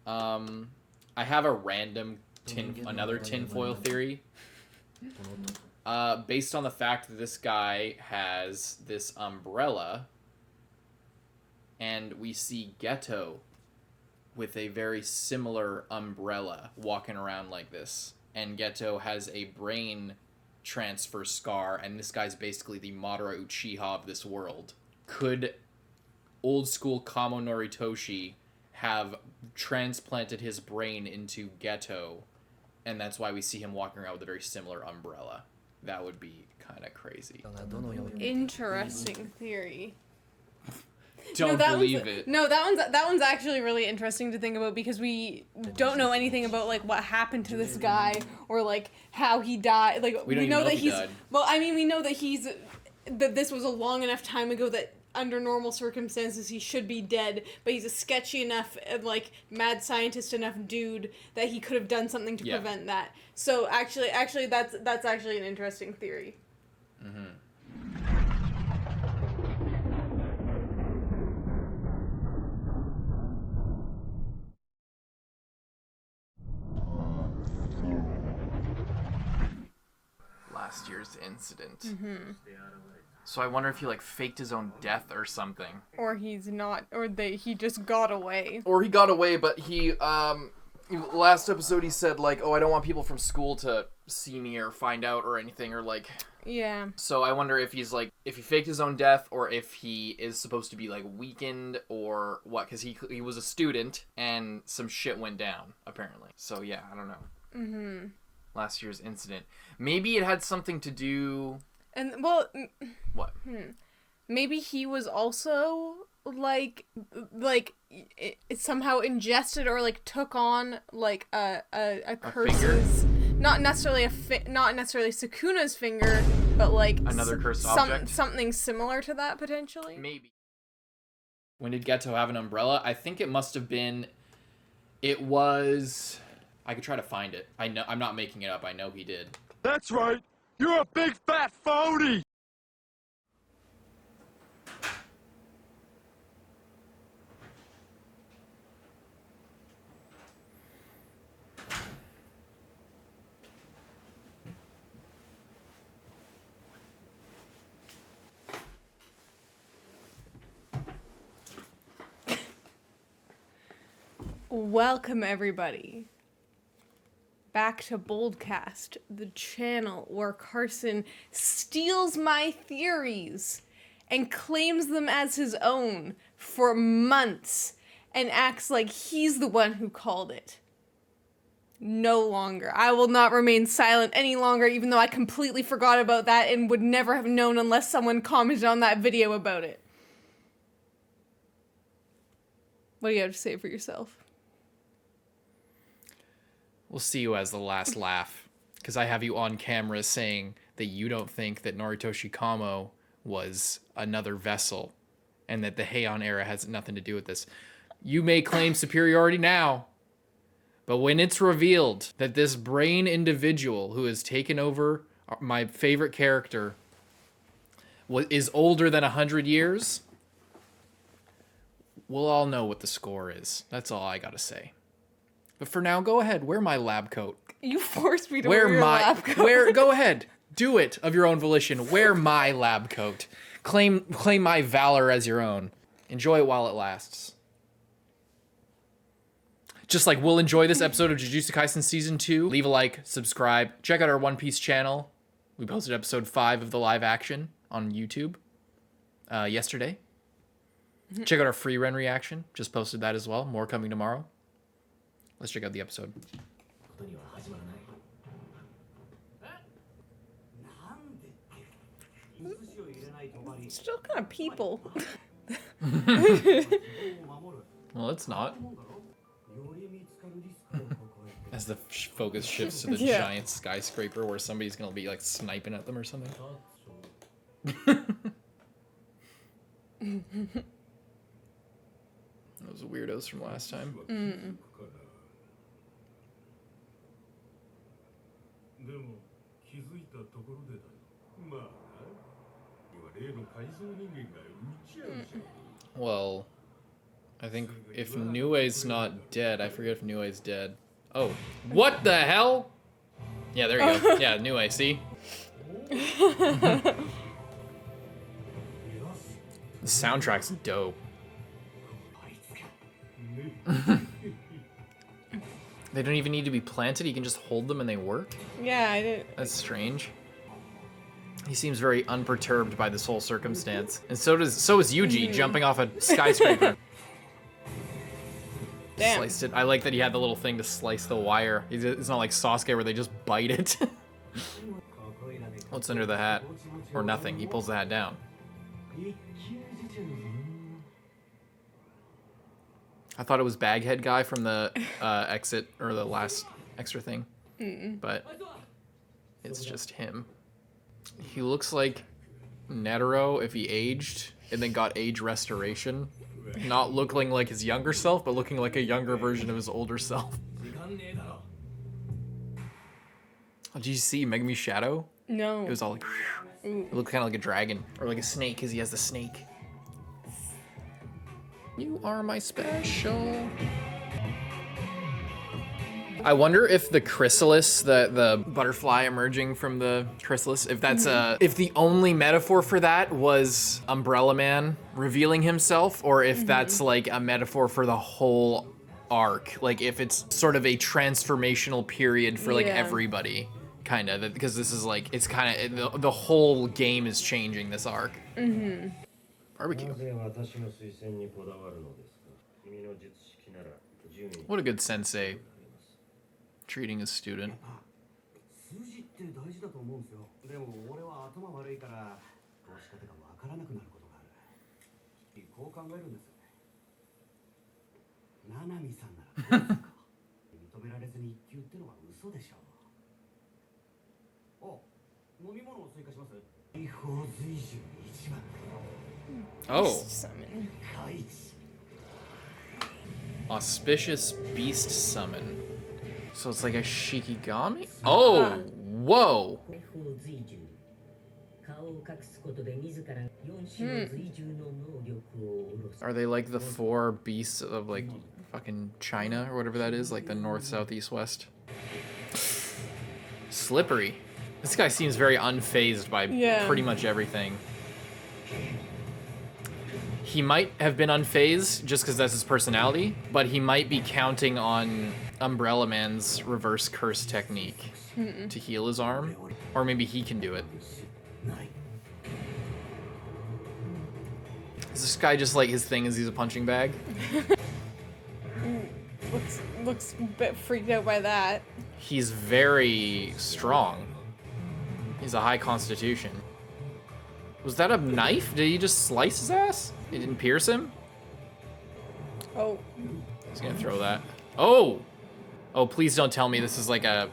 I have a random another tinfoil theory. Based on the fact that this guy has this umbrella, and we see Geto with a very similar umbrella walking around like this, and Geto has a brain transfer scar, and this guy's basically the Madara Uchiha of this world. Could old school Kamo Noritoshi have transplanted his brain into Geto, and that's why we see him walking around with a very similar umbrella? That would be kind of crazy. Interesting theory. Don't believe it. No, that one's actually really interesting to think about, because we don't know anything about like what happened to this guy or like how he died. Like we know that he's died. Well, I mean, we know that this was a long enough time ago that under normal circumstances he should be dead, but he's a sketchy enough and like mad scientist enough dude that he could have done something to prevent that. So actually that's actually an interesting theory. Mm-hmm. Last year's incident. Mm-hmm. So I wonder if he like faked his own death or something. Or he's not, or he just got away. Or he got away, but he last episode he said like, "Oh, I don't want people from school to see me or find out or anything," or like. Yeah. So I wonder if he's like, if he faked his own death, or if he is supposed to be like weakened or what, because he was a student and some shit went down apparently. So yeah, I don't know. Mm-hmm. Last year's incident. Maybe it had something to do. And well, what? Maybe he was also like it somehow ingested or like took on like a curse's, not necessarily not necessarily Sukuna's finger, but like another cursed object, something similar to that potentially. Maybe. When did Geto have an umbrella? I think it must have been. It was. I could try to find it. I know. I'm not making it up. I know he did. That's right. You're a big fat phony! Welcome everybody back to Boldcast, the channel where Carson steals my theories and claims them as his own for months and acts like he's the one who called it. No longer. I will not remain silent any longer, even though I completely forgot about that and would never have known unless someone commented on that video about it. What do you have to say for yourself? We'll see you as the last laugh, because I have you on camera saying that you don't think that Noritoshi Kamo was another vessel, and that the Heian era has nothing to do with this. You may claim superiority now, but when it's revealed that this brain individual who has taken over my favorite character is older than 100 years, we'll all know what the score is. That's all I gotta say. But for now, go ahead. Wear my lab coat. You forced me to wear your lab coat. Go ahead. Do it of your own volition. Wear my lab coat. Claim my valor as your own. Enjoy it while it lasts. Just like we'll enjoy this episode of Jujutsu Kaisen Season 2. Leave a like, subscribe. Check out our One Piece channel. We posted episode 5 of the live action on YouTube yesterday. Check out our free run reaction. Just posted that as well. More coming tomorrow. Let's check out the episode. Still kind of people. Well, it's not. As the focus shifts to the Yeah. giant skyscraper where somebody's gonna be like sniping at them or something. Those weirdos from last time. Mm. Well, I think if Nue's not dead, I forget if Nue's dead. Oh, what the hell? Yeah, there you go. Yeah, Nue, see? The soundtrack's dope. They don't even need to be planted, you can just hold them and they work? Yeah, I didn't. That's strange. He seems very unperturbed by this whole circumstance. And so is Yuji jumping off a skyscraper. Damn. Sliced it. I like that he had the little thing to slice the wire. It's not like Sasuke where they just bite it. What's under the hat? Or nothing. He pulls the hat down. I thought it was Baghead guy from the exit or the last extra thing. But it's just him. He looks like Netero if he aged and then got age restoration. Not looking like his younger self, but looking like a younger version of his older self. Oh, did you see Megami's shadow? No. It was all like... It looked kind of like a dragon. Or like a snake, because he has the snake. You are my special. I wonder if the chrysalis, the butterfly emerging from the chrysalis, if that's if the only metaphor for that was Umbrella Man revealing himself, or if that's like a metaphor for the whole arc, like if it's sort of a transformational period for like everybody, kind of, because this is like it's kind of the whole game is changing this arc. Barbecue. What a good sensei. Treating his student. Oh. Summon. Auspicious beast summon. So it's like a Shikigami? Oh, whoa. Are they like the four beasts of like fucking China or whatever that is? Like the north, south, east, west? Slippery. This guy seems very unfazed by pretty much everything. He might have been unfazed just because that's his personality, but he might be counting on Umbrella Man's reverse curse technique to heal his arm. Or maybe he can do it. Is this guy just like his thing is he's a punching bag? Looks a bit freaked out by that. He's very strong. He's a high constitution. Was that a knife? Did he just slice his ass? It didn't pierce him? Oh. He's gonna throw that. Oh! Oh, please don't tell me this is like a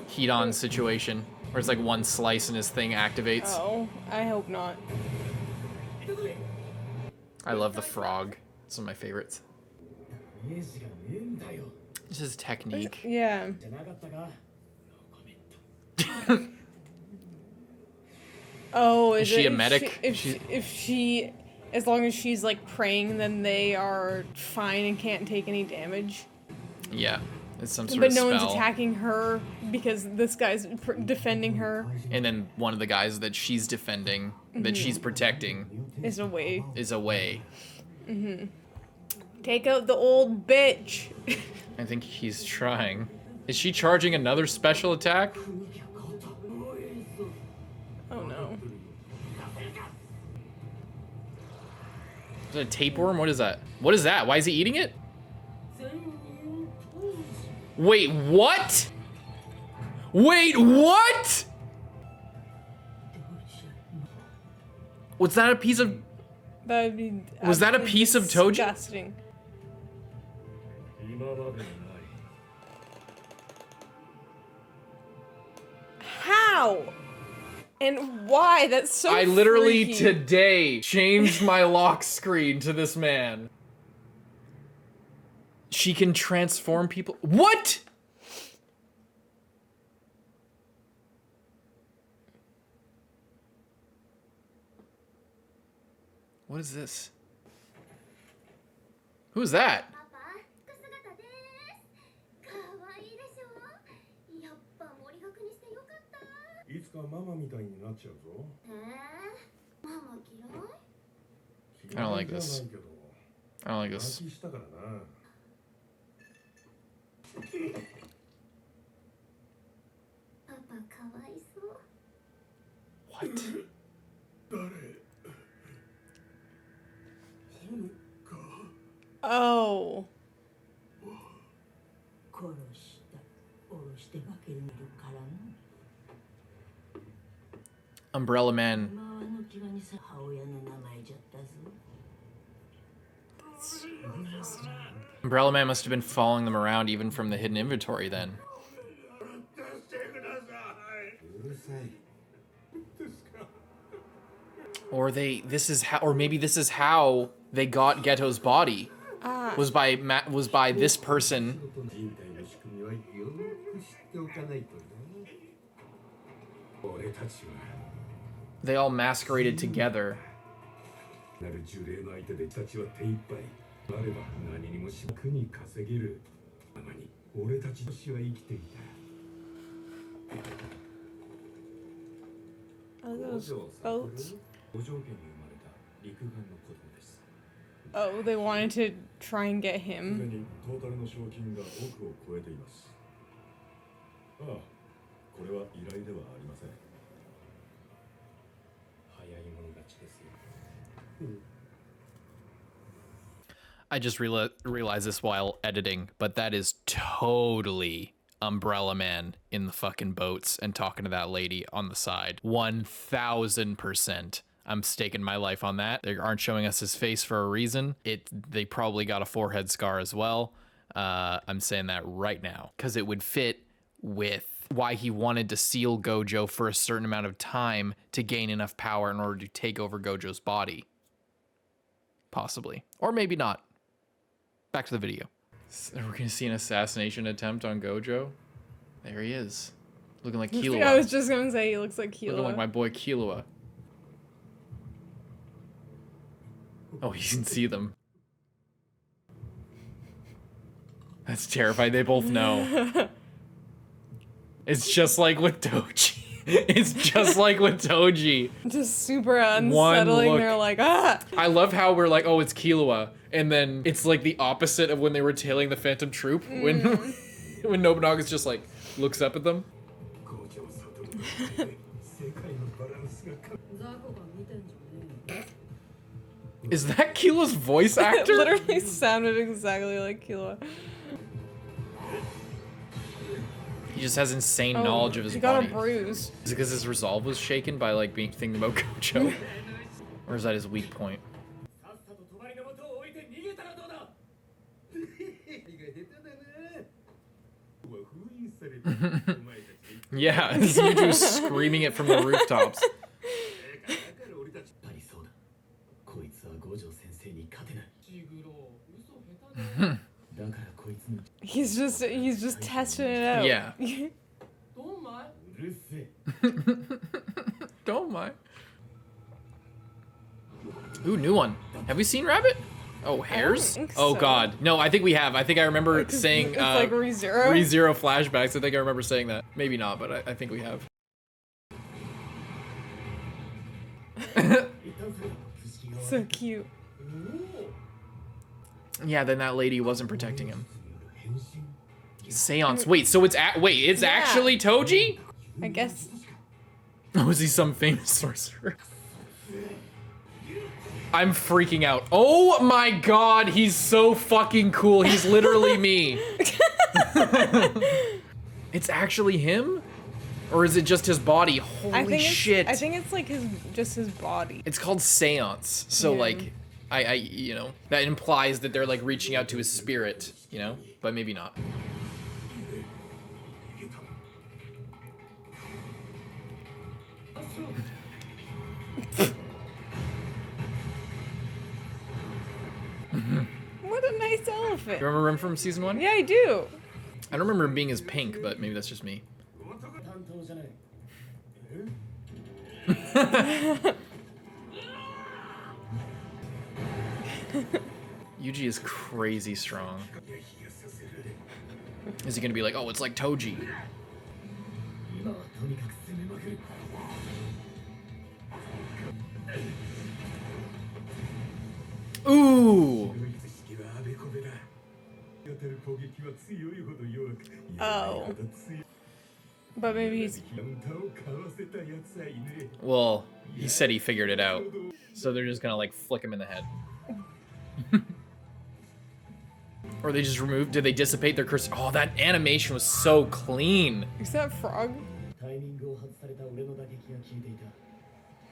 heat-on situation where it's like one slice and his thing activates. Oh, I hope not. I love the frog. It's one of my favorites. It's his technique. Yeah. Oh, Is she a medic? If she, as long as she's like praying, then they are fine and can't take any damage. Yeah, it's some sort But of no spell. one's attacking her because this guy's defending her. And then one of the guys that she's defending, that she's protecting, Is away. is away. Take out the old bitch. I think he's trying. Is she charging another special attack? Oh no. Is that a tapeworm? What is that? What is that? Why is he eating it? Wait, what? Wait, what? Was that a piece of... That'd be Was that a piece of Toji? Disgusting. How? And why? That's so I literally freaky. today changed my lock screen to this man. She can transform people. What? What is this? Who's that? パパ、服姿です。かわいいでしょ。やっぱ森学にしてよかった。いつかママみたいになっちゃうぞ。ママ嫌い？ I don't like this. I don't like this. 浮気したからな。パパかわいそう。 What? 誰？ほのか。 Oh. 殺した殺して化けるからな。 Umbrella Man. 今はの際にさ母親の名前じゃったぞ。 Umbrella Man must have been following them around even from the hidden inventory then. うるさい。Or maybe this is how they got Geto's body. Was by this person. 人体の仕組みはよく知っておかないとな。俺たちは They all masqueraded together. なる呪霊の相手でたちは手一杯。あれば何にもし苦に稼げる。ままに俺たちの死は生きていた。 Are those boats? 五条家に生まれた陸軍の子供です。 Oh, they wanted to try and get すで him. にトータルの賞金が億を超えています。ああ、これは依頼ではありません。早い者勝ちですよ。 I just realized this while editing, but that is totally Umbrella Man in the fucking boats and talking to that lady on the side. 1000%. I'm staking my life on that. They aren't showing us his face for a reason. They probably got a forehead scar as well. I'm saying that right now because it would fit with why he wanted to seal Gojo for a certain amount of time to gain enough power in order to take over Gojo's body. Possibly. Or maybe not. Back to the video. So we're gonna see an assassination attempt on Gojo. There he is. Looking like Killua. I was just gonna say he looks like Killua. Looking like my boy Killua. Oh, you can see them. That's terrifying. They both know. It's just like with Toji. It's just like with Toji. Just super unsettling. look. They're like, ah! I love how we're like, oh, it's Killua. And then it's like the opposite of when they were tailing the Phantom Troop. When Nobunaga's just like, looks up at them. Is that Killua's voice It actor? literally sounded exactly like Killua. He just has insane knowledge of his he got body. a bruise. Is it because his resolve was shaken by like being thinking about Gojo? Or is that his weak point? Yeah, it's Yuju screaming it from the rooftops. He's just testing it out. Yeah. Don't mind. Ooh, new one. Have we seen Rabbit? Oh, hairs? think Oh so. God. No, I think we have. I think I remember saying It's like ReZero. ReZero flashbacks. I think I remember saying that. Maybe not, but I think we have. So cute. Yeah, then that lady wasn't protecting him. Seance. Wait, so it's it's Yeah. actually Toji? I guess. Oh, is he some famous sorcerer? I'm freaking out. Oh my God, he's so fucking cool. He's literally me. It's actually him? Or is it just his body? Holy shit. I think it's like just his body. It's called Seance. So Yeah. like, I you know, that implies that they're like reaching out to his spirit, you know? But maybe not. What a nice elephant. You remember him from season 1? Yeah, I do. I don't remember him being as pink, but maybe that's just me. Yuji is crazy strong. Is he gonna be like, oh, it's like Toji? 今はとにかく攻めまくる Ooh! ドイツ式はあべこべだ当たる攻撃は強いほど弱く Oh. But maybe he's... カウンターをかわせたやつはいね Well, he said he figured it out. So they're just gonna like flick him in the head. Or they just removed, did they dissipate their curse? Oh, that animation was so clean. Is that frog? タイミングを外された俺の打撃が効いていた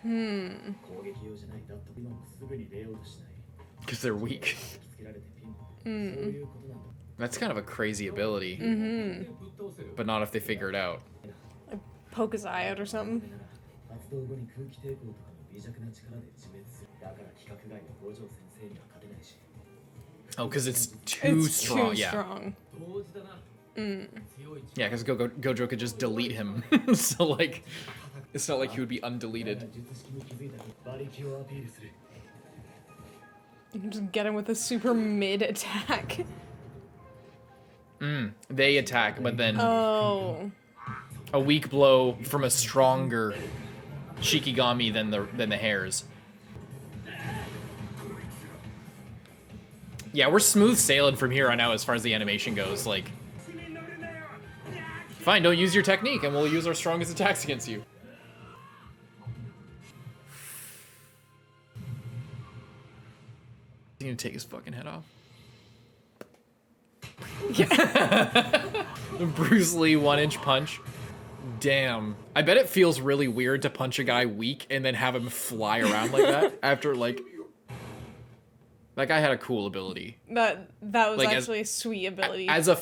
Hmm. 攻撃用じゃないだった今もすぐに出ようとしない Because they're weak. つけられてピンそういうことなんだ That's kind of a crazy ability. But not if they figure it out. Poke his eye out or something. 発動後に空気抵抗とかの微弱な力で自滅するだから規格外の五条先生には勝てないし Oh, because it's too It's strong. too Yeah. strong. 同時だな Yeah, because Gojo could just delete him. So, like, it's not like he would be undeleted. 術式に気づいたら馬力をアピールする You can just get him with a super mid attack. They attack, but then Oh. a weak blow from a stronger Shikigami than the hares. Yeah, we're smooth sailing from here on out as far as the animation goes. Like, fine, don't use your technique, and we'll use our strongest attacks against you. He's gonna take his fucking head off. The Bruce Lee 1-inch punch. Damn. I bet it feels really weird to punch a guy weak and then have him fly around like that after, like... That guy had a cool ability. That was Like, actually a sweet ability. As a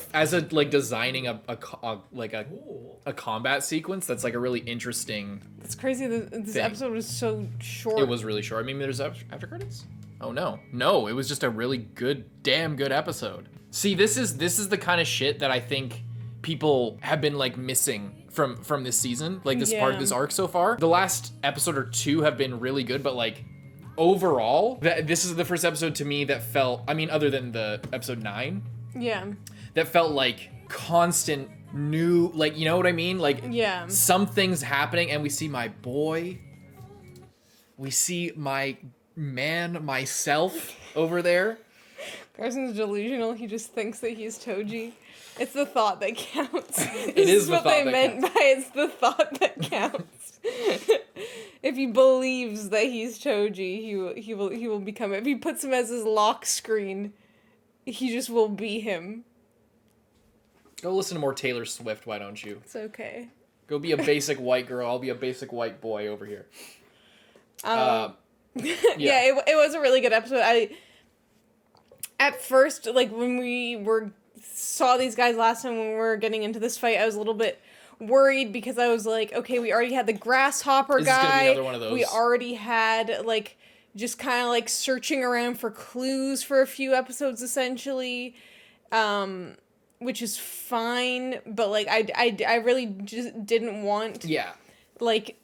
like designing a combat sequence, that's like a really interesting... It's crazy that this thing. episode was so short. It was really short. I mean, there's after credits? Oh no. No, it was just a really good, damn good episode. See, this is the kind of shit that I think people have been like missing from this season, like this part of this arc so far. The last episode or two have been really good, but like overall, this is the first episode to me that felt, I mean, other than the episode 9, Yeah. that felt like constant new, like, you know what I mean? Like, Yeah. something's happening and we see my boy, we see my man, myself over there. Carson's delusional. He just thinks that he's Toji. It's the thought that counts. It is the what thought they that meant counts. by it's the thought that counts. If he believes that he's Toji, he will become it. If he puts him as his lock screen, he just will be him. Go listen to more Taylor Swift, why don't you? It's okay. Go be a basic white girl, I'll be a basic white boy over here. Yeah, it was a really good episode. At first, like, when we saw these guys last time when we were getting into this fight, I was a little bit worried because I was like, okay, we already had the grasshopper This is gonna be guy. another one of those. We already had, like, just kind of, like, searching around for clues for a few episodes, essentially. Which is fine, but, like, I really just didn't want... Yeah. like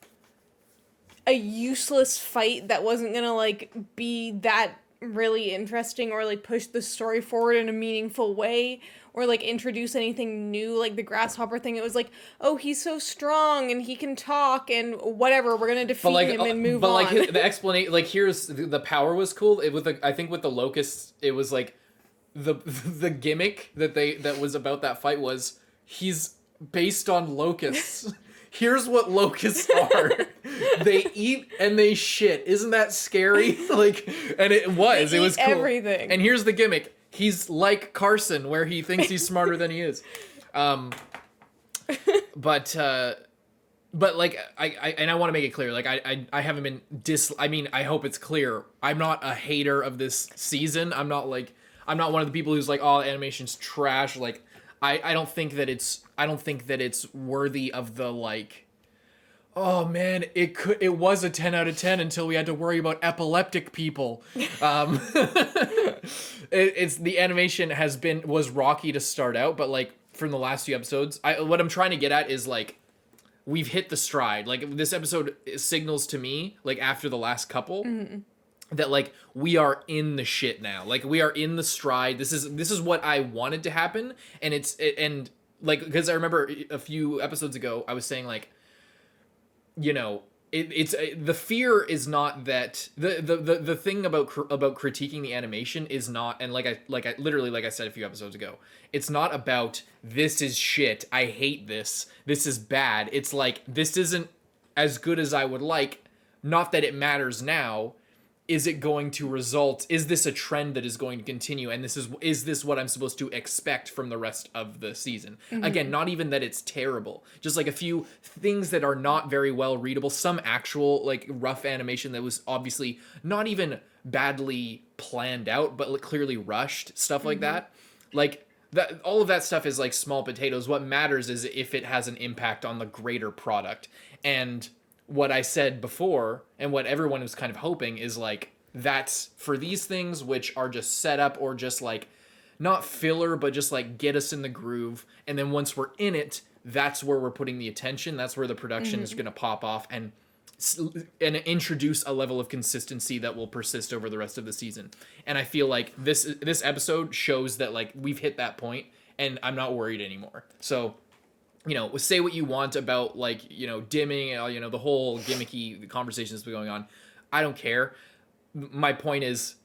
a useless fight that wasn't gonna like be that really interesting or like push the story forward in a meaningful way or like introduce anything new, like the grasshopper thing. It was like, oh, he's so strong and he can talk and whatever, we're gonna defeat him and move on. But like the explanation, like here's the power was cool. It was I think with the locusts, it was like the gimmick that was about that fight was he's based on locusts. Here's what locusts are. They eat and they shit. Isn't that scary? Like, and it was cool. Everything. And here's the gimmick. He's like Carson, where he thinks he's smarter than he is. But like I want to make it clear. Like I haven't been I mean, I hope it's clear. I'm not a hater of this season. I'm not one of the people who's like, oh, animation's trash. Like, I don't think that it's worthy of the like, oh man, it was a 10 out of 10 until we had to worry about epileptic people. It's the animation was rocky to start out, but like from the last few episodes, what I'm trying to get at is like we've hit the stride. Like this episode signals to me, like after the last couple, that like we are in the shit now. Like we are in the stride. This is what I wanted to happen, and and like because I remember a few episodes ago I was saying like, you know, it's the fear is not that the thing about critiquing the animation is not, and like I literally like I said a few episodes ago, it's not about this is shit, I hate this is bad. It's like this isn't as good as I would like. Not that it matters now. Is it going to result? Is this a trend that is going to continue? And is this what I'm supposed to expect from the rest of the season? Again, not even that it's terrible. Just like a few things that are not very well readable. Some actual like rough animation that was obviously not even badly planned out, but like, clearly rushed. Stuff like that. Like that. All of that stuff is like small potatoes. What matters is if it has an impact on the greater product. And what I said before and what everyone was kind of hoping is like that's for these things which are just set up or just like not filler but just like get us in the groove, and then once we're in it, that's where we're putting the attention, that's where the production is going to pop off and introduce a level of consistency that will persist over the rest of the season. And I feel like this episode shows that like we've hit that point and I'm not worried anymore. So you know, say what you want about, like, you know, dimming, you know, the whole gimmicky conversation that's been going on. I don't care. My point is,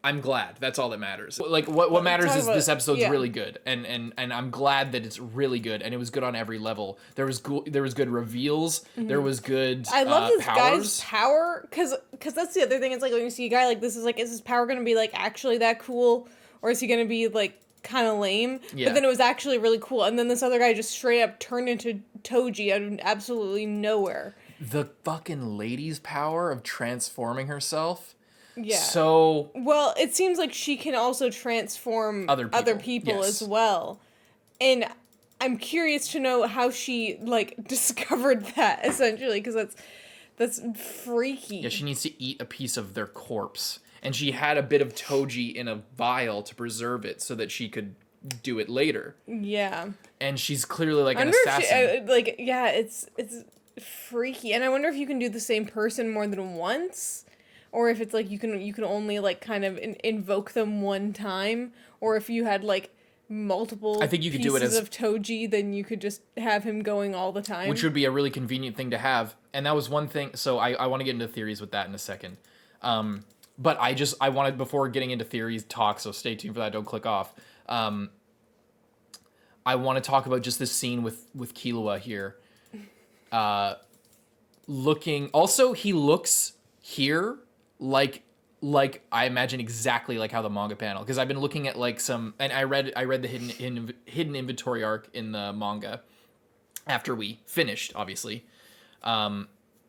I'm glad. That's all that matters. Like, what matters is this episode's really good. And I'm glad that it's really good. And it was good on every level. There was good reveals. There was good I love this powers. guy's power. Because that's the other thing. It's like, when you see a guy like this, is like, is his power going to be, like, actually that cool? Or is he going to be, like, kind of lame? Yeah. But then it was actually really cool. And then this other guy just straight up turned into Toji out of absolutely nowhere. The fucking lady's power of transforming herself. Yeah. So well, it seems like she can also transform other people yes. as well. And I'm curious to know how she like discovered that, essentially, because that's freaky. Yeah, she needs to eat a piece of their corpse. And she had a bit of Toji in a vial to preserve it so that she could do it later. Yeah. And she's clearly like an assassin. It's freaky. And I wonder if you can do the same person more than once, or if it's like you can only like kind of invoke them one time, or if you had like multiple I think you could do it as of Toji, then you could just have him going all the time. Which would be a really convenient thing to have. And that was one thing. So I want to get into theories with that in a second. But I wanted, before getting into theories talk, so stay tuned for that, don't click off. I want to talk about just this scene with Killua here. He looks here like I imagine exactly like how the manga panel, because I've been looking at like some, and I read the hidden inventory arc in the manga after we finished, obviously.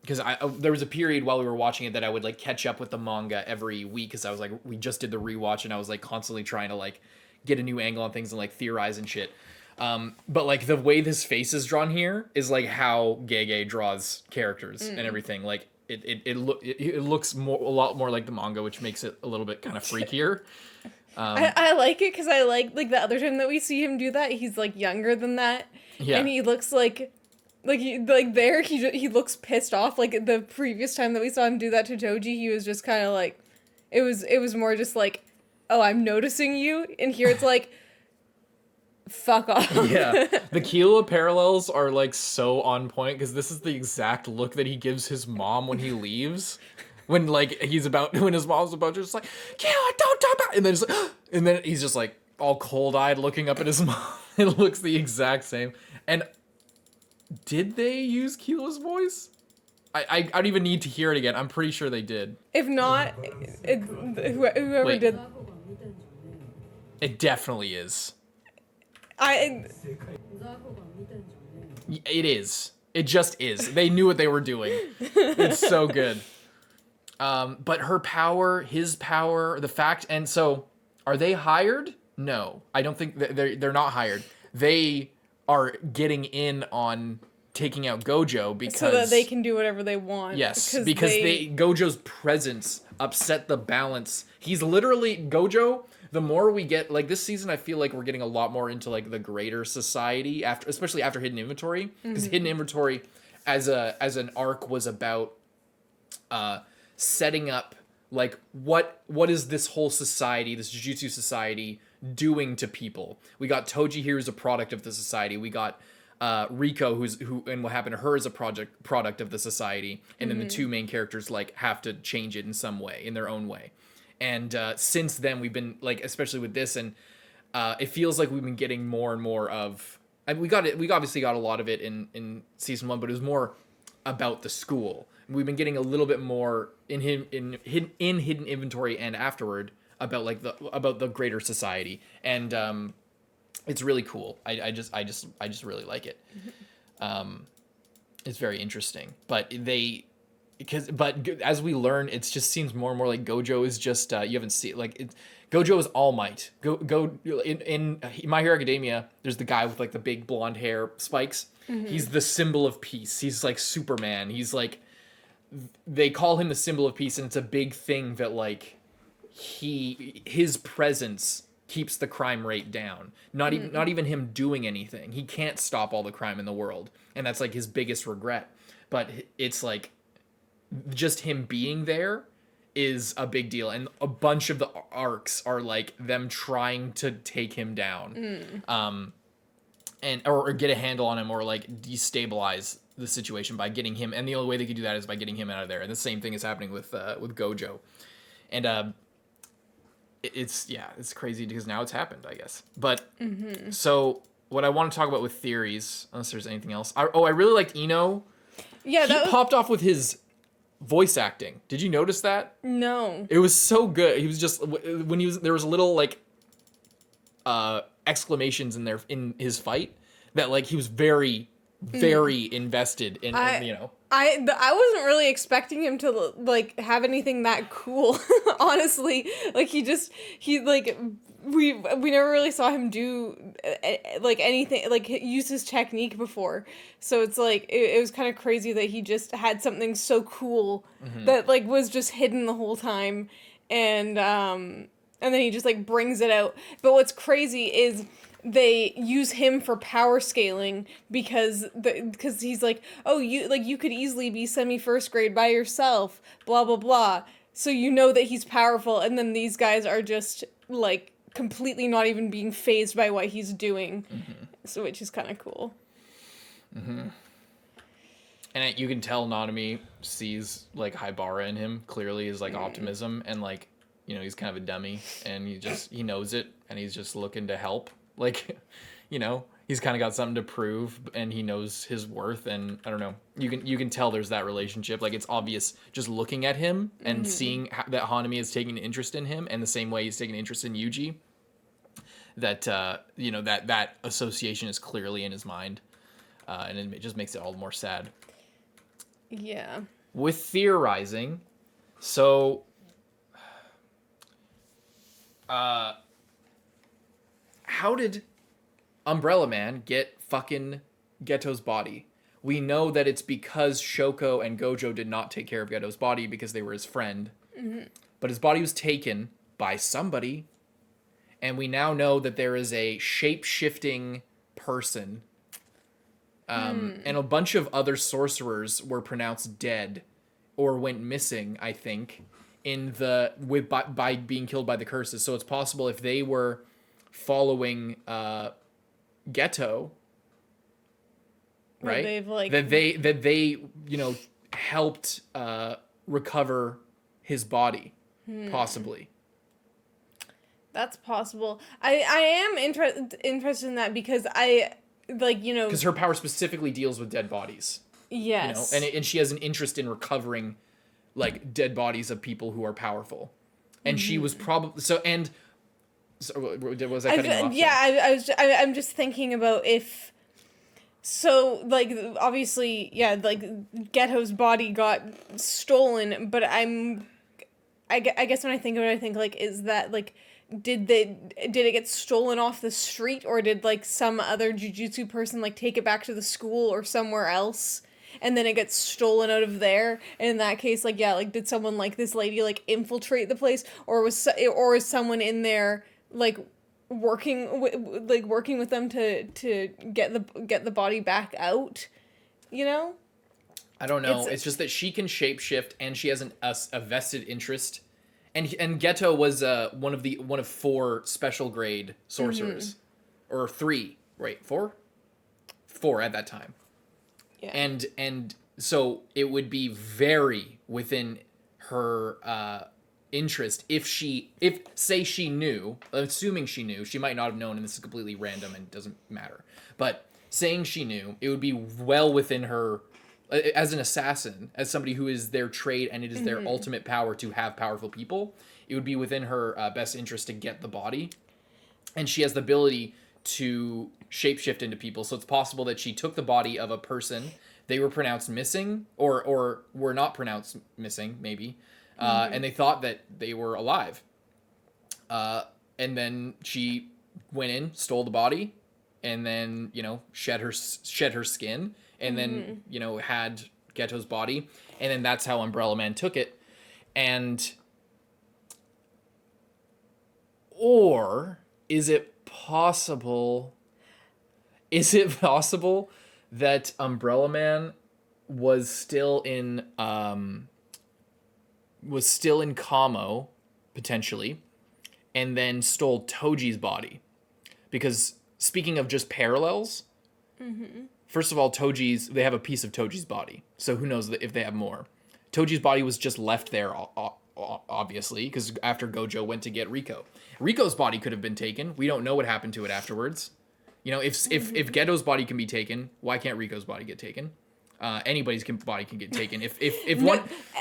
Because there was a period while we were watching it that I would like catch up with the manga every week, because I was like, we just did the rewatch and I was like constantly trying to like get a new angle on things and like theorize and shit. But like the way this face is drawn here is like how Gege draws characters and everything. Like it looks a lot more like the manga, which makes it a little bit kind of freakier. I like it because I like the other time that we see him do that, he's like younger than that. Yeah. And he looks like he looks pissed off. Like the previous time that we saw him do that to Toji, he was just kind of like, it was more just like, oh, I'm noticing you. And here it's like, fuck off. Yeah. The Killua parallels are like so on point, because this is the exact look that he gives his mom when he leaves. When his mom's about to just like, Killua, don't talk about, and then just like, and then he's just like all cold-eyed looking up at his mom. It looks the exact same. And did they use Killua's voice? I don't even need to hear it again. I'm pretty sure they did. If not, whoever did. It definitely is. It is. It just is. They knew what they were doing. It's so good. But her power, his power, the fact, and so are they hired? No, I don't think they're not hired. They are getting in on taking out Gojo because so that they can do whatever they want. Yes, because Gojo's presence upset the balance. He's literally Gojo. The more we get, like this season, I feel like we're getting a lot more into like the greater society especially after Hidden Inventory, because Hidden Inventory as an arc was about setting up Like, what is this whole society, this Jujutsu society, doing to people? We got Toji here as a product of the society. We got Riko, who and what happened to her as a product of the society. And then the two main characters, like, have to change it in some way, in their own way. And since then, we've been, like, especially with this, and it feels like we've been getting more and more of... I mean, we obviously got a lot of it in season 1, but it was more about the school. We've been getting a little bit more in hidden inventory and afterward about like about the greater society, and it's really cool. I just really like it. It's very interesting, but as we learn, it just seems more and more like Gojo is just you haven't seen like Gojo is All Might. Go in My Hero Academia. There's the guy with like the big blonde hair spikes. He's the symbol of peace. He's like Superman. He's like, they call him the symbol of peace, and it's a big thing that like his presence keeps the crime rate down. Not even him doing anything. He can't stop all the crime in the world, and that's like his biggest regret. But it's like just him being there is a big deal, and a bunch of the arcs are like them trying to take him down, and or get a handle on him, or like destabilize the situation by getting him. And the only way they could do that is by getting him out of there. And the same thing is happening with Gojo, and it's crazy because now it's happened, I guess. But so what I want to talk about with theories, unless there's anything else. I really liked Ino. Yeah, he popped off with his voice acting. Did you notice that? No. It was so good. He was just there was a little like exclamations in there in his fight that like he was very invested in, you know. I wasn't really expecting him to like have anything that cool. Honestly, like we never really saw him do like anything, like use his technique before. So it's like it was kind of crazy that he just had something so cool that like was just hidden the whole time, and then he just like brings it out. But what's crazy is they use him for power scaling because he's like, oh, you could easily be semi-first grade by yourself, blah blah blah. So you know that he's powerful, and then these guys are just like completely not even being fazed by what he's doing, so which is kind of cool. And you can tell Nanami sees like Haibara in him clearly, is like optimism, and like, you know, he's kind of a dummy, and he knows it, and he's just looking to help. Like, you know, he's kind of got something to prove, and he knows his worth, and I don't know. You can tell there's that relationship. Like, it's obvious just looking at him and seeing that Hanami is taking an interest in him, and the same way he's taking an interest in Yuji. That you know, that association is clearly in his mind, and it just makes it all the more sad. Yeah. With theorizing, so how did Umbrella Man get fucking Geto's body? We know that it's because Shoko and Gojo did not take care of Geto's body because they were his friend. But his body was taken by somebody, and we now know that there is a shape-shifting person. And a bunch of other sorcerers were pronounced dead or went missing, I think, by being killed by the curses. So it's possible if they were following Geto, right? They've, like, that they you know, helped recover his body, possibly. That's possible. I am interested in that because I, like, you know, because her power specifically deals with dead bodies. Yes. You know, and she has an interest in recovering like dead bodies of people who are powerful, and she was probably so. And so, was I cutting you off? Yeah, I'm just thinking about if. So, like, obviously, yeah, like, Geto's body got stolen, but I guess when I think of it, I think, like, is that, like, did it get stolen off the street, or did, like, some other jujutsu person, like, take it back to the school or somewhere else, and then it gets stolen out of there? And in that case, like, yeah, like, did someone, like, this lady, like, infiltrate the place, or was someone in there, like, working with them to get the body back out, you know? I don't know. It's just that she can shapeshift, and she has a vested interest And Geto was one of 4 special grade sorcerers, or 3, right? 4 at that time. Yeah. And so it would be very within her interest if say she knew, assuming she knew, she might not have known, and this is completely random and doesn't matter, but saying she knew, it would be well within her, as an assassin, as somebody who is their trade and it is their ultimate power to have powerful people, it would be within her best interest to get the body. And she has the ability to shapeshift into people, so it's possible that she took the body of a person, they were pronounced missing, or were not pronounced missing, maybe, and they thought that they were alive. And then she went in, stole the body, and then, shed her skin, and then, had Geto's body, and then that's how Umbrella Man took it. And or is it possible that Umbrella Man was still in Kamo, potentially, and then stole Toji's body? Because speaking of just parallels, first of all, they have a piece of Toji's body, so who knows if they have more. Toji's body was just left there, obviously, because after Gojo went to get Riko. Riko's body could have been taken. We don't know what happened to it afterwards. If Geto's body can be taken, why can't Riko's body get taken? Anybody's body can get taken.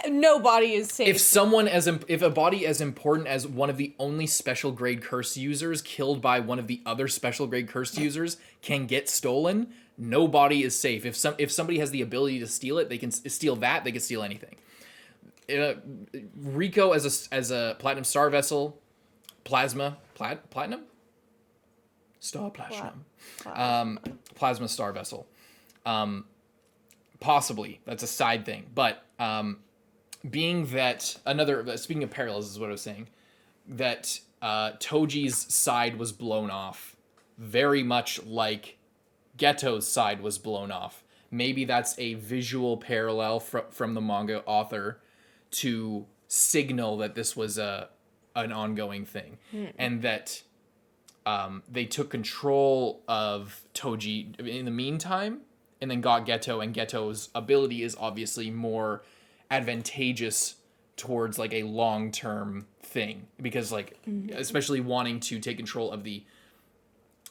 No body is safe. If a body as important as one of the only special grade curse users killed by one of the other special grade curse users can get stolen, no body is safe. If somebody has the ability to steal it, they can steal that. They can steal anything. Riko as a platinum star vessel, platinum star platinum, plasma star vessel. Possibly that's a side thing, but being that speaking of parallels is what I was saying, that Toji's side was blown off, very much like Geto's side was blown off. Maybe that's a visual parallel from the manga author to signal that this was an ongoing thing, and that they took control of Toji in the meantime, and then got Geto, and Geto's ability is obviously more advantageous towards like a long-term thing, because especially wanting to take control of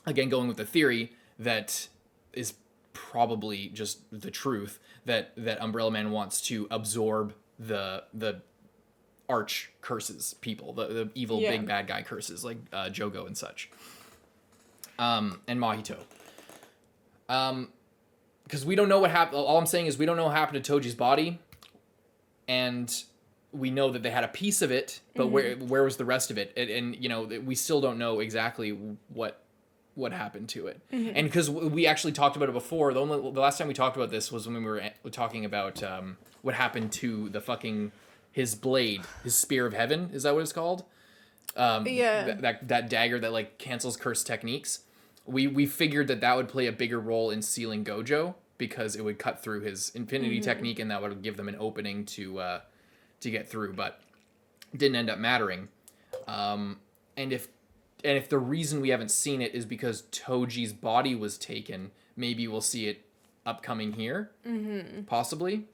again, going with the theory that is probably just the truth, that Umbrella Man wants to absorb the arch curses people, the evil big bad guy curses, like Jogo and such, and Mahito. Because we don't know what happened. All I'm saying is we don't know what happened to Toji's body, and we know that they had a piece of it, but where was the rest of it? And we still don't know exactly what happened to it. And because we actually talked about it before, the last time we talked about this was when we were talking about what happened to his blade, his spear of heaven. Is that what it's called? That dagger that cancels curse techniques. We figured that would play a bigger role in sealing Gojo, because it would cut through his infinity technique, and that would give them an opening to get through, but didn't end up mattering. And if the reason we haven't seen it is because Toji's body was taken, maybe we'll see it upcoming here, possibly.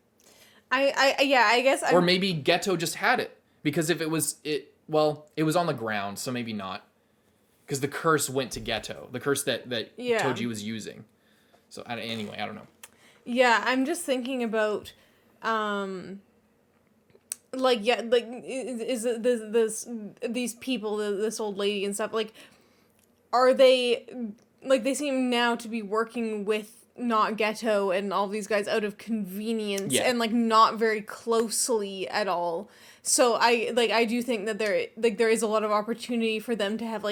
I guess. Or maybe Geto just had it, because if it was on the ground, so maybe not. Because the curse went to Geto, the curse that Toji was using. So anyway, I don't know. Yeah, I'm just thinking about, is these people, this old lady and stuff, are they, they seem now to be working with not Geto and all these guys out of convenience and not very closely at all. So I do think that there is a lot of opportunity for them to have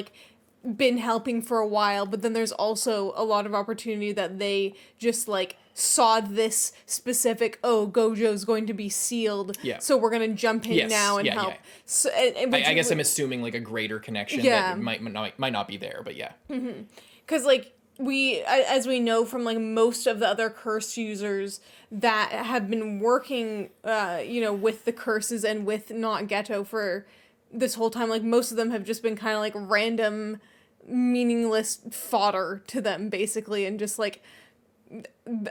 been helping for a while, but then there's also a lot of opportunity that they just saw this specific, Gojo's going to be sealed, so we're gonna jump in now and help. Yeah. So I guess I'm assuming a greater connection that might not be there, but yeah. Because as we know from most of the other curse users that have been working with the curses and with not Geto for this whole time. Like, most of them have just been kind of like random, meaningless fodder to them, basically, and just like,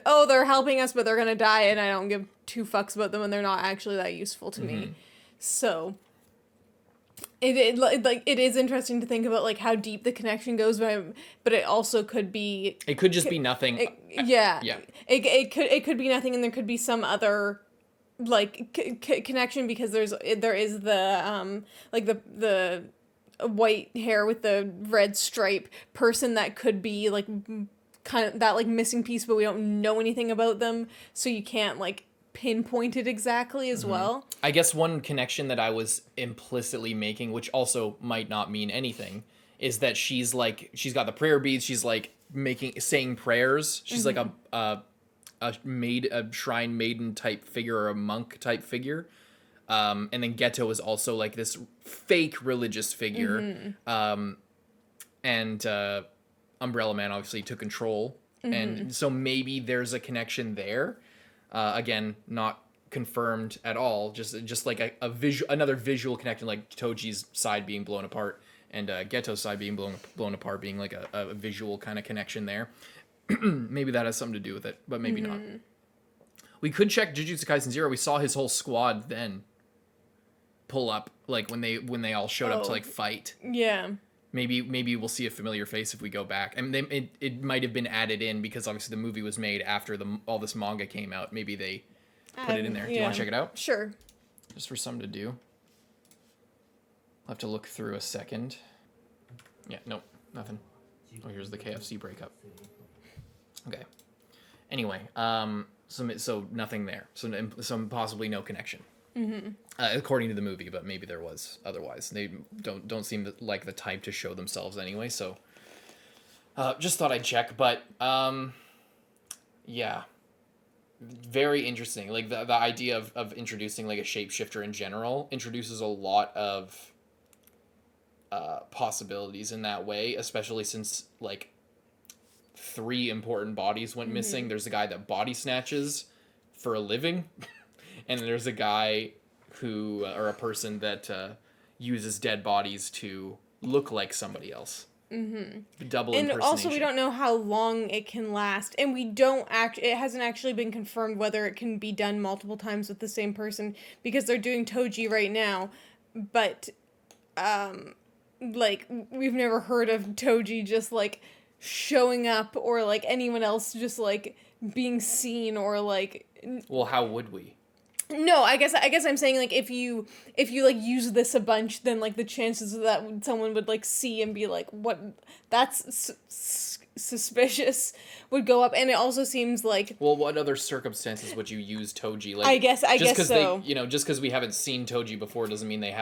oh, they're helping us, but they're gonna die, and I don't give two fucks about them, and they're not actually that useful to me. So it is interesting to think about like how deep the connection goes, but it also could be, It could just be nothing. yeah. It Could be nothing, and there could be some other like connection, because there is the like the white hair with the red stripe person that could be like kind of that like missing piece, but we don't know anything about them, so you can't like pinpoint it exactly as well. I guess one connection that I was implicitly making, which also might not mean anything, is that she's got the prayer beads. She's like saying prayers. She's like a shrine maiden type figure, or a monk type figure. And then Geto is also like this fake religious figure. And Umbrella Man obviously took control. And so maybe there's a connection there. Again, not confirmed at all. Just like a another visual connection, like Toji's side being blown apart and Geto's side being blown apart, being like a visual kind of connection there. Maybe that has something to do with it, but maybe not. We could check Jujutsu Kaisen 0. We saw his whole squad then pull up, like when they all showed up to like fight. Yeah. Maybe we'll see a familiar face if we go back. I mean, it might have been added in because obviously the movie was made after all this manga came out. Maybe they put it in there. Do you want to check it out? Sure. Just for something to do. I'll have to look through a second. Yeah, nope, nothing. Oh, here's the KFC breakup. Okay. Anyway, so nothing there. So possibly no connection. According to the movie, but maybe there was otherwise. They don't seem like the type to show themselves anyway, so just thought I'd check. But yeah, very interesting. Like the idea of introducing like a shapeshifter in general introduces a lot of possibilities in that way, especially since like 3 important bodies went missing. There's a guy that body snatches for a living. And there's a guy who, or a person that uses dead bodies to look like somebody else. Double impersonation. And also, we don't know how long it can last, and it hasn't actually been confirmed whether it can be done multiple times with the same person, because they're doing Toji right now, but like we've never heard of Toji just like showing up, or like anyone else just like being seen, or like. Well, how would we? No, I guess I'm saying like if you like use this a bunch, then like the chances of that someone would like see and be like, what, that's suspicious, would go up. And it also seems like, well, what other circumstances would you use Toji? Like, I guess so. Just because we haven't seen Toji before doesn't mean they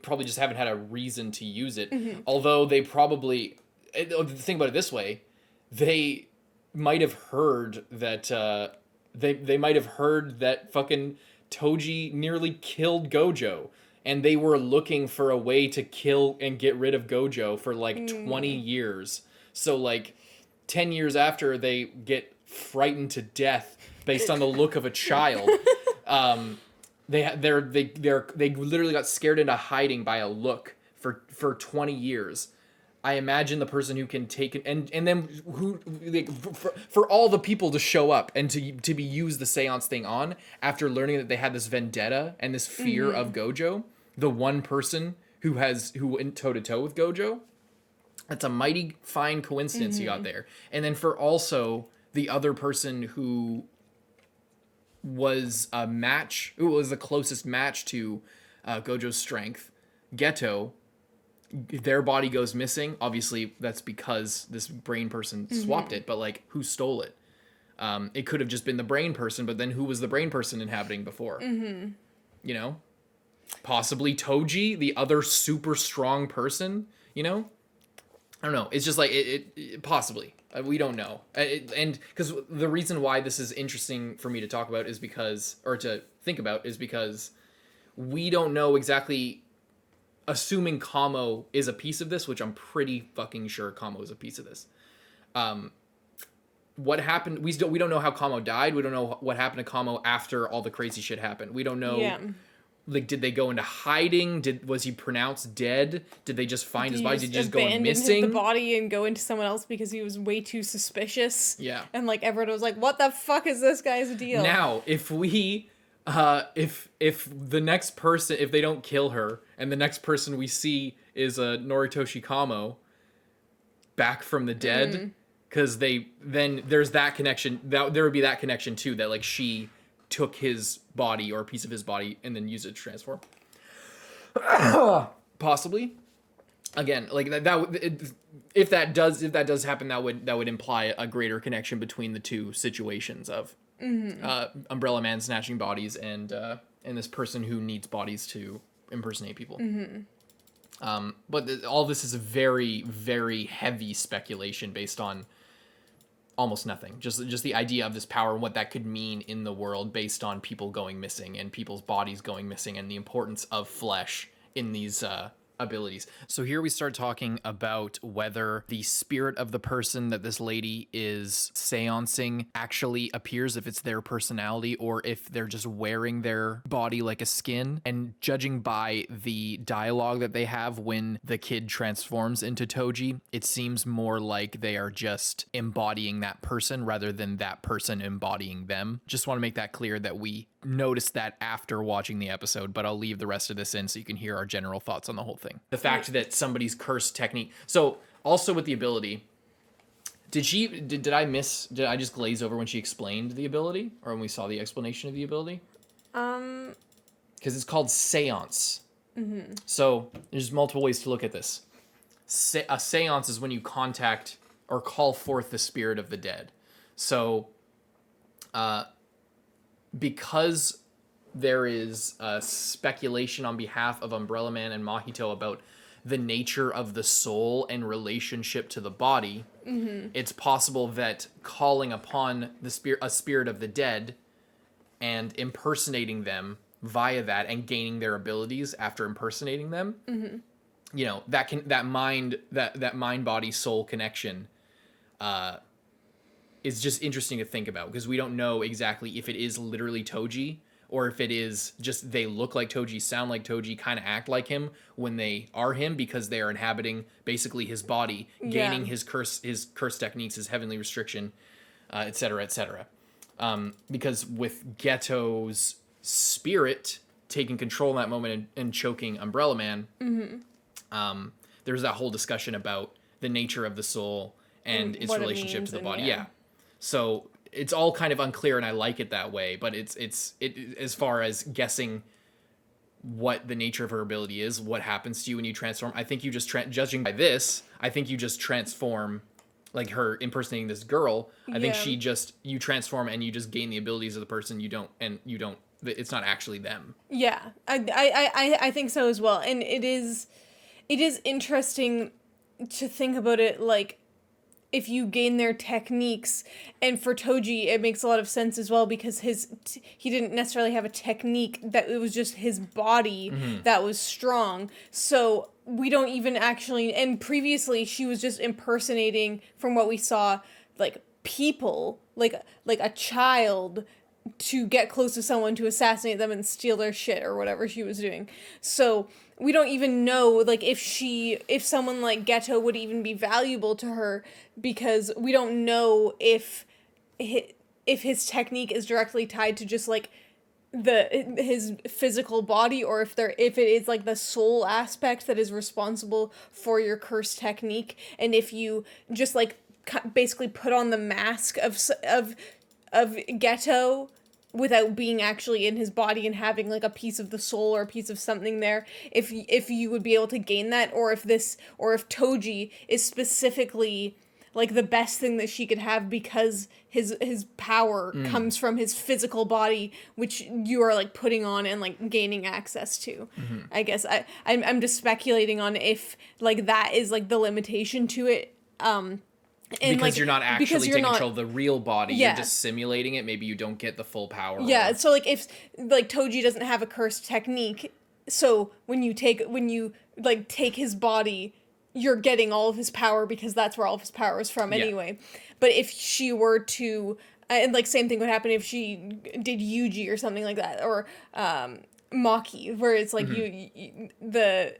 probably just haven't had a reason to use it. Although they probably, think about it this way, they might have heard that. They might have heard that fucking Toji nearly killed Gojo, and they were looking for a way to kill and get rid of Gojo for like 20 years. So like 10 years after they get frightened to death based on the look of a child, they literally got scared into hiding by a look for 20 years. I imagine the person who can take it, and then who, like, for all the people to show up and to be used the seance thing on after learning that they had this vendetta and this fear of Gojo, the one person who went toe to toe with Gojo, that's a mighty fine coincidence you got there. And then for also the other person who was the closest match to Gojo's strength, Geto. Their body goes missing. Obviously, that's because this brain person swapped it, but like, who stole it? It could have just been the brain person, but then who was the brain person inhabiting before? You know? Possibly Toji, the other super strong person, you know? I don't know. It's just like, it possibly. We don't know. And because the reason why this is interesting for me to talk about is because, or to think about, is because we don't know exactly. Assuming Kamo is a piece of this, which I'm pretty fucking sure Kamo is a piece of this. What happened? We don't know how Kamo died. We don't know what happened to Kamo after all the crazy shit happened. We don't know like, did they go into hiding? Was he pronounced dead? Did they just find his body? Did he just go abandon missing? the body and go into someone else because he was way too suspicious? Yeah. And like everyone was like, "What the fuck is this guy's deal?" Now, if we, if the next person, if they don't kill her, and the next person we see is Noritoshi Kamo, back from the dead, because then there's that connection. There would be that connection too. That like she took his body or a piece of his body and then used it to transform. Possibly. Again, like if that does happen, that would imply a greater connection between the two situations of Umbrella Man snatching bodies and this person who needs bodies to impersonate people. But all this is a very, very heavy speculation based on almost nothing. Just the idea of this power and what that could mean in the world based on people going missing and people's bodies going missing and the importance of flesh in these abilities. So here we start talking about whether the spirit of the person that this lady is seancing actually appears, if it's their personality or if they're just wearing their body like a skin. And judging by the dialogue that they have when the kid transforms into Toji, it seems more like they are just embodying that person rather than that person embodying them. Just want to make that clear that we noticed that after watching the episode, but I'll leave the rest of this in so you can hear our general thoughts on the whole thing. The fact that somebody's curse technique. So also with the ability, did I just glaze over when she explained the ability or when we saw the explanation of the ability? Because it's called seance. So there's multiple ways to look at this. A seance is when you contact or call forth the spirit of the dead. So, because there is speculation on behalf of Umbrella Man and Mahito about the nature of the soul and relationship to the body, it's possible that calling upon a spirit of the dead and impersonating them via that and gaining their abilities after impersonating them, you know, that mind body soul connection is just interesting to think about, because we don't know exactly if it is literally Toji or if it is just they look like Toji, sound like Toji, kind of act like him when they are him, because they are inhabiting basically his body, gaining his curse techniques, his heavenly restriction, etc., etc. Because with Geto's spirit taking control in that moment and choking Umbrella Man, there's that whole discussion about the nature of the soul and its relationship to the body. Yeah. So it's all kind of unclear, and I like it that way. But it as far as guessing what the nature of her ability is, what happens to you when you transform, I think you just judging by this, I think you just transform, like her impersonating this girl. I think you transform and you just gain the abilities of the person. You don't. It's not actually them. Yeah, I think so as well, and it is interesting to think about it, like, if you gain their techniques. And for Toji, it makes a lot of sense as well, because he didn't necessarily have a technique, that it was just his body that was strong. So we don't even actually, and previously she was just impersonating, from what we saw, like people, like a child, to get close to someone, to assassinate them and steal their shit or whatever she was doing. So we don't even know, like, if someone like Geto would even be valuable to her, because we don't know if his technique is directly tied to just like his physical body, or if it is like the soul aspect that is responsible for your curse technique. And if you just like basically put on the mask of Geto without being actually in his body and having like a piece of the soul or a piece of something there, if you would be able to gain that, or if Toji is specifically like the best thing that she could have, because his power comes from his physical body, which you are like putting on and like gaining access to. I guess I'm just speculating on if like that is like the limitation to it. And because like, you're not actually taking control of the real body, you're just simulating it. Maybe you don't get the full power. Yeah, so like if like Toji doesn't have a cursed technique, so when you take his body, you're getting all of his power, because that's where all of his power is from anyway. But if she were to, and like same thing would happen if she did Yuji or something like that, or Maki, where it's like the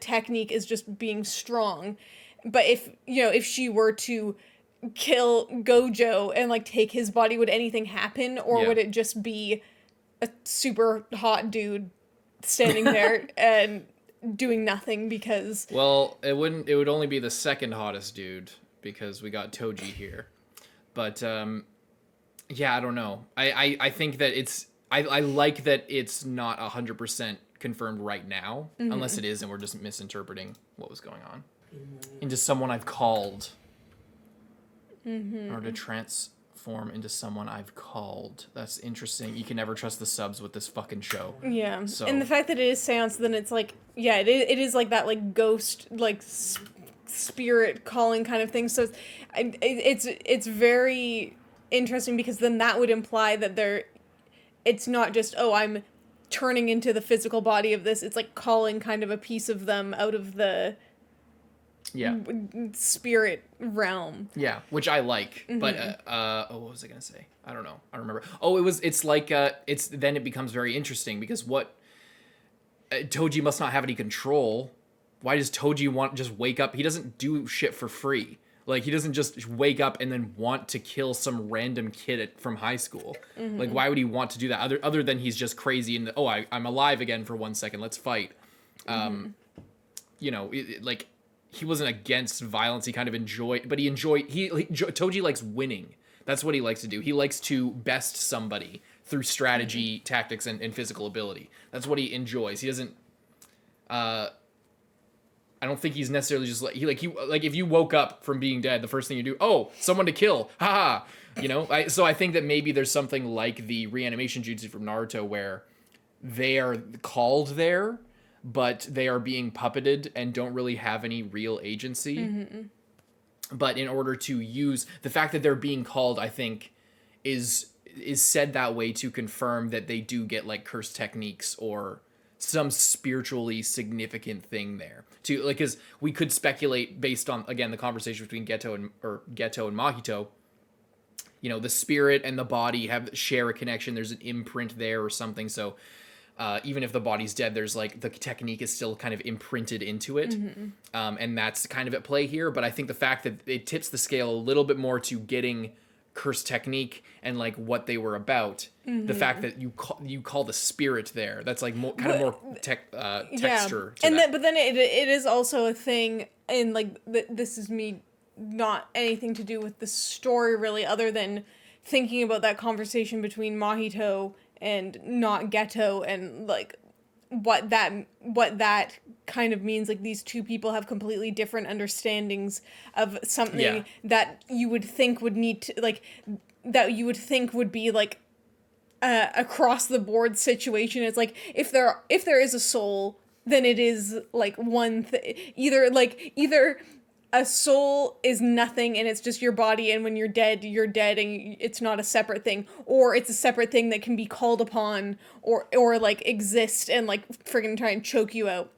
technique is just being strong. But if she were to kill Gojo and like take his body, would anything happen, or would it just be a super hot dude standing there and doing nothing because... Well, it would only be the second hottest dude because we got Toji here. But yeah, I don't know. I think that I like that it's not 100% confirmed right now, unless it is and we're just misinterpreting what was going on. Into someone I've called. In order to transform into someone I've called. That's interesting. You can never trust the subs with this fucking show. Yeah. So. And the fact that it is seance, then it's like, yeah, it is like that like ghost, like spirit calling kind of thing. So it's very interesting because then that would imply that it's not just, oh, I'm turning into the physical body of this. It's like calling kind of a piece of them out of the spirit realm. Yeah, which I like. But what was I gonna say? I don't know. I don't remember. Oh, it's like then it becomes very interesting because what Toji must not have any control. Why does Toji just wake up? He doesn't do shit for free. Like, he doesn't just wake up and then want to kill some random kid from high school. Like, why would he want to do that? Other than he's just crazy and, I'm alive again for 1 second. Let's fight. You know, like, he wasn't against violence. He kind of enjoyed... But Toji likes winning. That's what he likes to do. He likes to best somebody through strategy, tactics, and physical ability. That's what he enjoys. He doesn't... I don't think he's necessarily just like if you woke up from being dead, the first thing you do, someone to kill, haha, you know. So I think that maybe there's something like the reanimation jutsu from Naruto where they are called there, but they are being puppeted and don't really have any real agency. But in order to use the fact that they're being called, I think is said that way to confirm that they do get like cursed techniques or some spiritually significant thing there to like, because we could speculate based on, again, the conversation between Geto and Mahito. You know, the spirit and the body share a connection. There's an imprint there or something. So even if the body's dead, there's like the technique is still kind of imprinted into it. And that's kind of at play here. But I think the fact that it tips the scale a little bit more to getting cursed technique and like what they were about, the fact that you call the spirit there, that's like more texture to and that. but then it is also a thing, and like this is me not anything to do with the story really, other than thinking about that conversation between Mahito and not Geto, and like what that kind of means. Like, these two people have completely different understandings of something that you would think would need to, like, that you would think would be like across the board situation. It's like, if there is a soul, then it is like one thing. Either a soul is nothing and it's just your body, and when you're dead and it's not a separate thing, or it's a separate thing that can be called upon or like exist and like friggin' try and choke you out.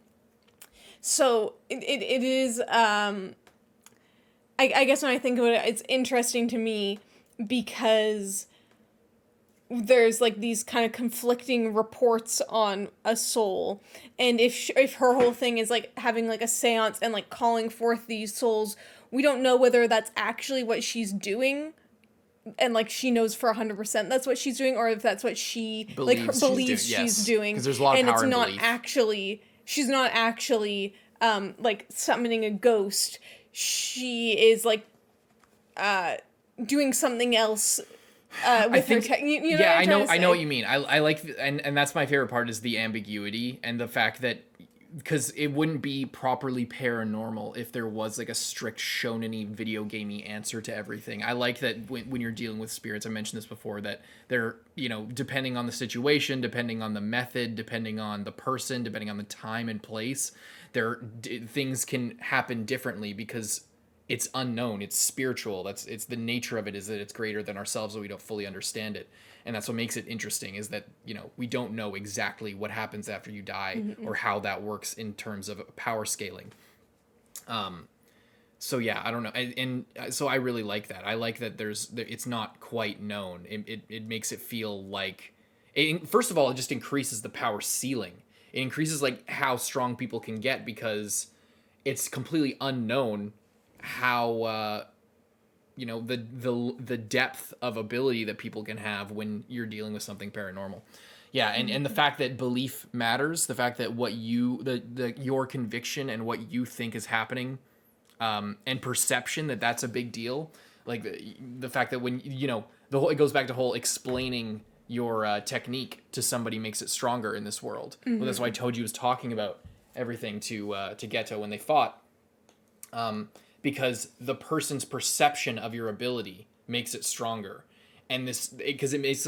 So it is, I guess when I think about it, it's interesting to me because there's like these kind of conflicting reports on a soul, and if her whole thing is like having like a seance and like calling forth these souls, we don't know whether that's actually what she's doing, and like she knows for 100% that's what she's doing, or if that's what she believes she's doing. Because there's a lot of power in belief. She's not actually like summoning a ghost. She is like doing something else. With her you know I know what you mean. I like, and that's my favorite part, is the ambiguity and the fact that, because it wouldn't be properly paranormal if there was like a strict shonen-y video gamey answer to everything. I like that when you're dealing with spirits, I mentioned this before, that they're, you know, depending on the situation, depending on the method, depending on the person, depending on the time and place, things can happen differently because it's unknown, it's spiritual. It's the nature of it, is that it's greater than ourselves, and we don't fully understand it. And that's what makes it interesting, is that, you know, we don't know exactly what happens after you die or how that works in terms of power scaling. So yeah, I don't know. And so I really like that. I like that it's not quite known. It makes it feel like First of all, it just increases the power ceiling. It increases like how strong people can get because it's completely unknown how the depth of ability that people can have when you're dealing with something paranormal. Yeah, and the fact that belief matters, the fact that what your conviction and what you think is happening, and perception, that's a big deal. Like the fact that when it goes back to whole explaining your technique to somebody makes it stronger in this world. Well, that's why Toji was talking about everything to Geto when they fought, because the person's perception of your ability makes it stronger, and because it makes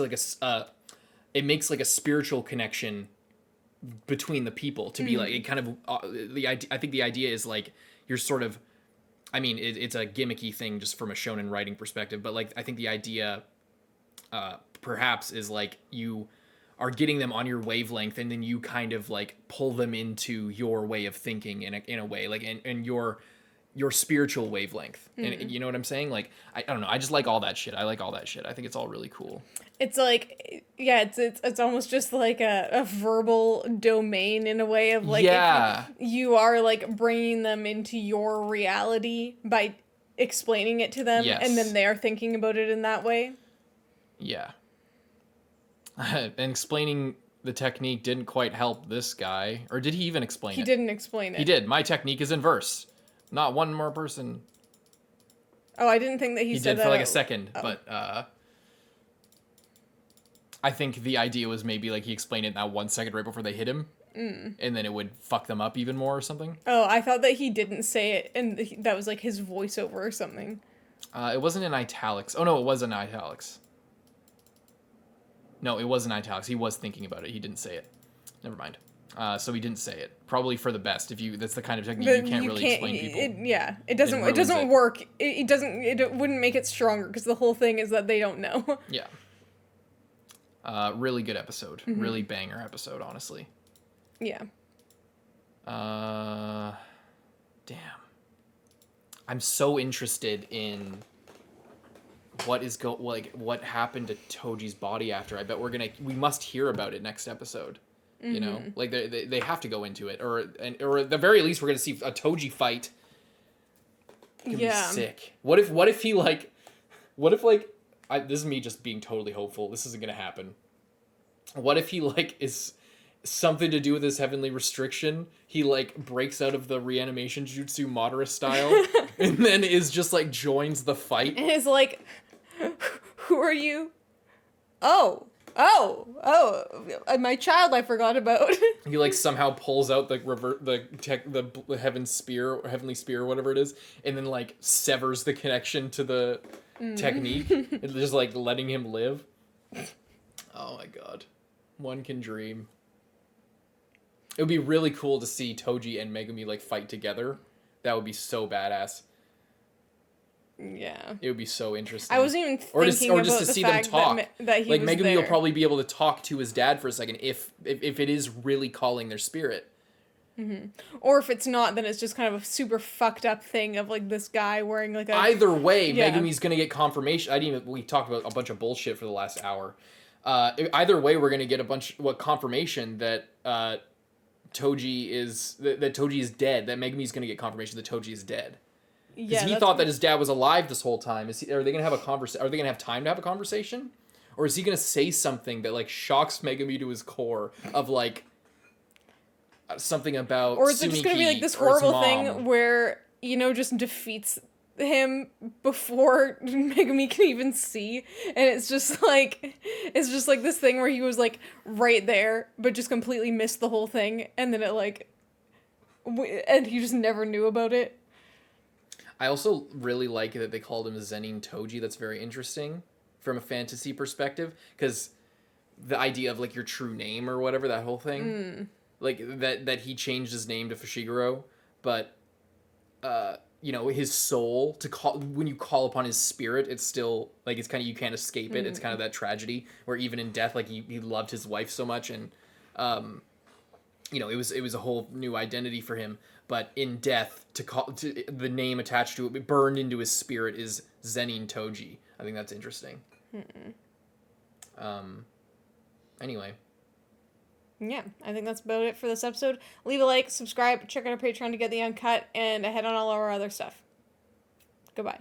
like a spiritual connection between the people to be like it kind of I think the idea is like you're sort of, I mean it's a gimmicky thing just from a shonen writing perspective, but like I think the idea perhaps is like you are getting them on your wavelength, and then you kind of like pull them into your way of thinking in a way, like and your spiritual wavelength. And you know what I'm saying? Like I don't know, I just like all that shit. I like all that shit. I think it's all really cool. It's like, yeah, it's almost just like a verbal domain in a way of like, yeah, if you are like bringing them into your reality by explaining it to them, yes. and then they're thinking about it in that way. Yeah. And explaining the technique didn't quite help this guy. Or did he even explain it? He didn't explain it. He did. My technique is inverse. Not one more person. Oh, I didn't think that he said did that. For like a second, but I think the idea was maybe like he explained it in that 1 second right before they hit him. And then it would fuck them up even more or something. Oh, I thought that he didn't say it, and that was like his voiceover or something. It wasn't in italics. Oh, no, it was in italics. No, it was in italics. He was thinking about it. He didn't say it. Never mind. So he didn't say it. Probably for the best. That's the kind of technique you can't really explain people. It doesn't work. It wouldn't make it stronger because the whole thing is that they don't know. Yeah. Really good episode. Really banger episode, honestly. Yeah. Damn. I'm so interested in what happened to Toji's body after. I bet we must hear about it next episode. You know, like they have to go into it, or at the very least we're gonna see a Toji fight. It's gonna be sick. What if this is me just being totally hopeful. This isn't gonna happen. What if he like is something to do with his heavenly restriction? He like breaks out of the reanimation jutsu Madara style, and then is just like joins the fight. And is like, who are you? Oh, my child I forgot about. He like somehow pulls out the heavenly spear or whatever it is, and then like severs the connection to the technique, and just like letting him live. Oh my god, one can dream. It would be really cool to see Toji and Megumi like fight together. That would be so badass. Yeah. It would be so interesting. I wasn't even thinking about just to the see fact them talk. that he like was Megumi there. will probably be able to talk to his dad for a second if it is really calling their spirit. Or if it's not, then it's just kind of a super fucked up thing of like this guy wearing like a... Either way, Yeah. Megumi's gonna get confirmation. We talked about a bunch of bullshit for the last hour. Either way, we're gonna get confirmation that Toji is dead. That Megumi's gonna get confirmation that Toji is dead. Because he thought that his dad was alive this whole time. Are they gonna have Are they gonna have time to have a conversation, or is he gonna say something that like shocks Megumi to his core of like something about? Or is it just gonna be like this horrible thing where just defeats him before Megumi can even see, and it's just like this thing where he was like right there but just completely missed the whole thing, and then it and he just never knew about it. I also really like that they called him Zenin Toji. That's very interesting from a fantasy perspective, because the idea of like your true name or whatever, that whole thing, like that he changed his name to Fushiguro, but his soul when you call upon his spirit, it's still like it's kind of, you can't escape it. It's kind of that tragedy where even in death, like he loved his wife so much, and it was a whole new identity for him. But in death, the name attached to it, burned into his spirit, is Zenin Toji. I think that's interesting. Anyway. Yeah, I think that's about it for this episode. Leave a like, subscribe, check out our Patreon to get the uncut, and ahead on all our other stuff. Goodbye.